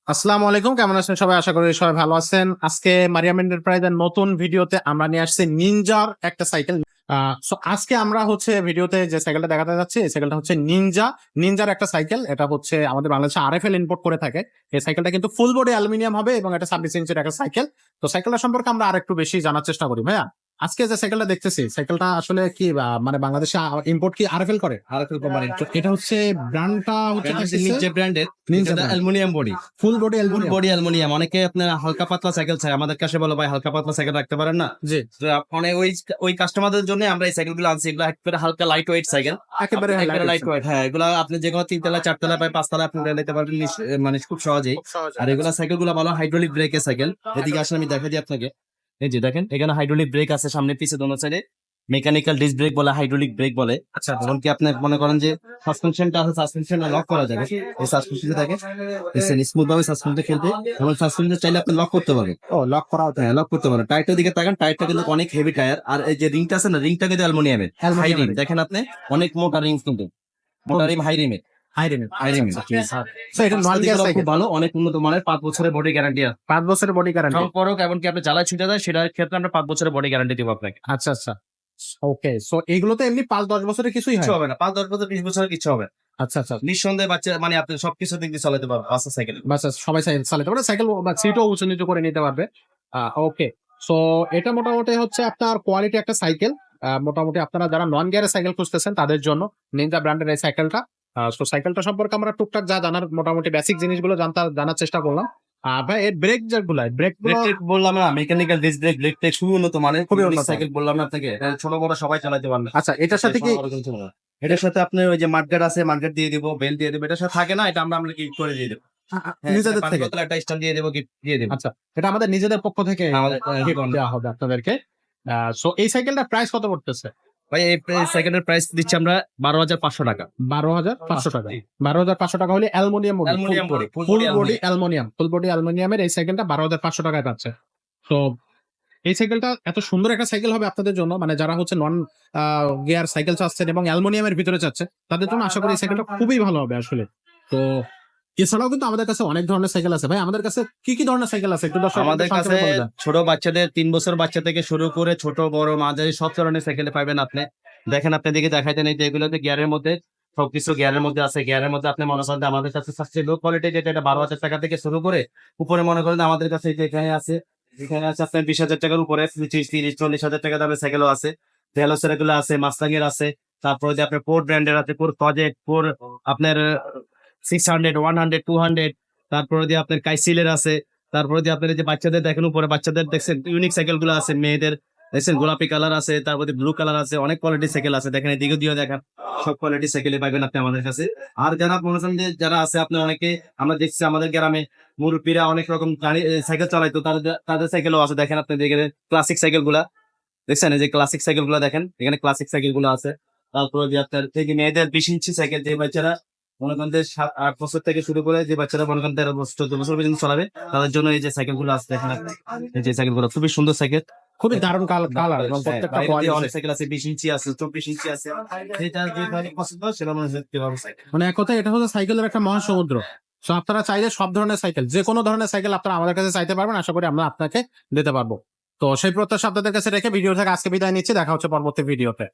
আসসালামু আলাইকুম, কেমন আছেন সবাই? আশা করি সবাই ভালো আছেন। আজকে মারিয়াম এন্টারপ্রাইজের নতুন ভিডিওতে আমরা নিয়ে আসছি নিনজার একটা সাইকেল। সো আজকে আমরা হচ্ছে ভিডিওতে যে সাইকেলটা দেখাতে যাচ্ছি, এই সাইকেলটা হচ্ছে নিনজার একটা সাইকেল। এটা হচ্ছে আমাদের বাংলাদেশে আরএফএল ইম্পোর্ট করে থাকে। এই সাইকেলটা কিন্তু ফুল বডি অ্যালুমিনিয়াম হবে এবং এটা 26 ইঞ্চের একটা সাইকেল। তো সাইকেলটা সম্পর্কে আমরা আরেকটু বেশি জানার চেষ্টা করি। ভাইয়া, আজকে যে সাইকেলটা দেখতেছি, সাইকেলটা আসলে কি মানে বাংলাদেশে ইম্পোর্ট কি আরএফএল করে? RFL company. তো এটা হচ্ছে ব্র্যান্ডটা হচ্ছে নিনজা ব্র্যান্ডের Ninja aluminium body, full body ফুল অ্যালুমিনিয়াম। Body aluminium. অনেকে আপনার হালকা পাতলা সাইকেল চাই, আমাদের কাছে বলো ভাই হালকা পাতলা সাইকেল রাখতে পারেন না। জি, তো অনেক ওই কাস্টমারদের জন্য আমরা এই সাইকেলগুলো আনছি। এগুলো একেবারে হালকা লাইট ওয়েট সাইকেল, একেবারে লাইট ওয়েট। হ্যাঁ, এগুলো আপনি যে কোনো 3 তলা 4 তলা বা 5 তলা আপনি নিতে পারবেন মানে খুব সহজেই। আর এগুলো সাইকেলগুলো ভালো হাইড্রোলিক ব্রেকের সাইকেল। এদিকে আসলে আমি দেখাই দিই আপনাকে। এই যে দেখেন, এখানে হাইড্রোলিক ব্রেক আছে সামনে পিছে দোনো সাইডে। মেকানিক্যাল ডিস্ক ব্রেক বলে, হাইড্রোলিক ব্রেক বলে। আচ্ছা, এমনকি আপনি মনে করেন যে সাসপেনশনটা আছে, সাসপেনশনটা লক করা যাবে। এই সাসপেনশনটা দেখেন স্মুথ ভাবে সাসপেনশনটা খেলতে, এবং সাসপেনশন চাইলে আপনি লক করতে পারবেন। ও লক করা হতো। হ্যাঁ, লক করতে পারেন। টায়ারটার দিকে তাকান, টায়ারটা কিন্তু অনেক হেভি টায়ার। আর এই যে রিংটা আছে না, রিংটা কিন্তু অ্যালুমিনিয়ামের হাই রিম। দেখেন আপনি অনেক মোটা রিং, কিন্তু মোটা রিম, হাই রিমের। সো এটা নন গ্যাস খুব সাইকেল, ভালো, অনেক উন্নত মানের। 5 বছরের বডি গ্যারান্টি আছে। 5 বছরের বডি গ্যারান্টি। সম্পর্ক এমনকি আপনি জ্বালায় ছুটে যায়, সেটার ক্ষেত্রে আমরা 5 বছরের বডি গ্যারান্টি দিব আপনাকে। আচ্ছা আচ্ছা, ওকে। সো এগুলোতে এমনি 5-10 বছরের কিছুই হয় কিছু না? হবে না, 5-10 বছর 20 বছরের কিছু হবে না। আচ্ছা আচ্ছা, নিঃসন্দেহে বাচ্চা মানে আপনি সবকিছু দিক দিয়ে চালাতে পারবেন বাচ্চা সাইকেল। বাস সবাই সাইকেল চালাতে পারে, সাইকেল বা সিটও উঁচু নিচু করে নিতে পারবে। ওকে, সো এটা মোটামুটি হচ্ছে আপনার কোয়ালিটি একটা সাইকেল। মোটামুটি আপনারা যারা নন গিয়ারের সাইকেল খুঁজতেছেন তাদের জন্য নিনজা ব্র্যান্ডের এই সাইকেলটা। সো সাইকেলটা সম্পর্কে আমরা টুকটাক যা জানার মোটামুটি বেসিক জিনিসগুলো জানার চেষ্টা করলাম। ভাই এর ব্রেক যেগুলো, ব্রেক ব্রেক বললাম না, mechanical disc brake, brake tech খুবই উন্নত মানের, খুবই খুবই উন্নত। সাইকেল বললাম না আপনাকে। এটা ছোট বড় সবাই চালাতে পারবে। আচ্ছা, এটার সাথে কি এটার সাথে আপনার ওই যে মাঠগার্ড আছে, মাঠগার্ড দিয়ে দিব, বেল দিয়ে দিব। এটার সাথে থাকে না, এটা আমরা গিফট করে দিয়ে দেবো। হ্যাঁ, নিজেদের থেকে? একটা স্ট্যান্ড দিয়ে দেবো, গিফট দিয়ে দেবো। আচ্ছা, এটা আমাদের নিজেদের পক্ষ থেকে আমাদের gift দেওয়া হবে আপনাদেরকে। সো এই সাইকেলটার প্রাইস কত পড়তেছে? ভাই এই সাইকেলের প্রাইস দিচ্ছি আমরা 12,500 টাকা। 12,500 টাকা। 12,500 টাকা হলে aluminium body, aluminium body, full body aluminium, full body অ্যালুমিনিয়ামের এই সাইকেলটা 12,500 টাকায় পাচ্ছে। তো এই সাইকেলটা এত সুন্দর একটা সাইকেল হবে আপনাদের জন্য, মানে যারা হচ্ছে নন গিয়ার সাইকেল চাচ্ছেন এবং অ্যালুমিনিয়ামের ভিতরে চাচ্ছে, তাদের জন্য আশা করি এই সাইকেলটা খুবই ভালো হবে আসলে। তো এছাড়াও কিন্তু আমাদের কাছে অনেক ধরনের সাইকেল আছে। ভাই আমাদের কাছে কি কি ধরনের সাইকেল আছে একটু দর্শক আমাদের কাছে ছোট বাচ্চাদের 3 বছর বাচ্চা থেকে শুরু করে ছোট বড় মাঝারি সব ধরনের সাইকেল পাবেন আপনি। দেখেন, আপনি দিকে দেখাইতেন এই যে এগুলোতে গিয়ারের মধ্যে সবকিছু গিয়ারের মধ্যে আছে। গিয়ারের মধ্যে আপনি মনে করেন যে আমাদের কাছে সবচেয়ে লো কোয়ালিটি যেটা, এটা 12,000 টাকা থেকে শুরু করে উপরে মনে করেন আমাদের কাছে এই যে এখানে আছে আপনার 20,000 টাকার উপরে 30-40,000 টাকা দামের সাইকেলও আছে। ভেলোসের এগুলো আছে, মাস্টাং এর আছে। তারপরে যে আপনার পোর ব্র্যান্ডের আছে, পোর প্রজেক্ট, পোর আপনার 600, 100, 200। তারপরে দিয়ে আপনার কাইসিলের আছে। তারপরে দিয়ে আপনার এই যে বাচ্চাদের দেখেন উপরে, বাচ্চাদের দেখছেন ইউনিক সাইকেল গুলো আছে, মেয়েদের দেখছেন গোলাপি কালার আছে, তারপরে ব্লু কালার আছে, অনেক কোয়ালিটির সাইকেল আছে। দেখেন এদিকে দিয়েও দেখেন, সব কোয়ালিটির সাইকেল পাবেন আপনি আমাদের কাছে। আর যারা মনে করেন যে যারা আছে আপনার অনেকে, আমরা দেখছি আমাদের গ্রামে মুরব্বীরা অনেক রকম গাড়ি সাইকেল চালাইতো, তাদের সাইকেলও আছে। দেখেন আপনি দেখেন ক্লাসিক সাইকেল গুলা দেখছেন, এই যে ক্লাসিক সাইকেল গুলা দেখেন, এখানে ক্লাসিক সাইকেল গুলো আছে। তারপরে যে আপনার থেকে মেয়েদের 20 ইঞ্চি সাইকেল, যে বাচ্চারা মনে করেন যে 7-8 বছর থেকে শুরু করে যে বাচ্চারা মনে করেন 13 বছর 14 বছর পর্যন্ত চালাবে, তাদের জন্য এই যে সাইকেল গুলো আছে। দেখেন আপনি এই যে সাইকেল গুলো খুবই সুন্দর সাইকেল, খুবই দারুণ কালার এবং প্রত্যেকটা কোয়ালিটি অনেক সাইকেল আছে, 20 ইঞ্চি আছে, 24 ইঞ্চি আছে। যেটা যে ভাবে পছন্দ সেটা মনে হচ্ছে সাইকেল। মানে এক কথায় এটা হচ্ছে সাইকেলের একটা মহাসমুদ্র। সো আপনারা চাইলে সব ধরনের সাইকেল, যে কোনো ধরনের সাইকেল আপনারা আমাদের কাছে চাইতে পারবেন, আশা করি আমরা আপনাকে দিতে পারবো। তো সেই প্রত্যাশা আপনাদের কাছে রেখে ভিডিও থেকে আজকে বিদায় নিচ্ছি, দেখা হচ্ছে পরবর্তী ভিডিওতে।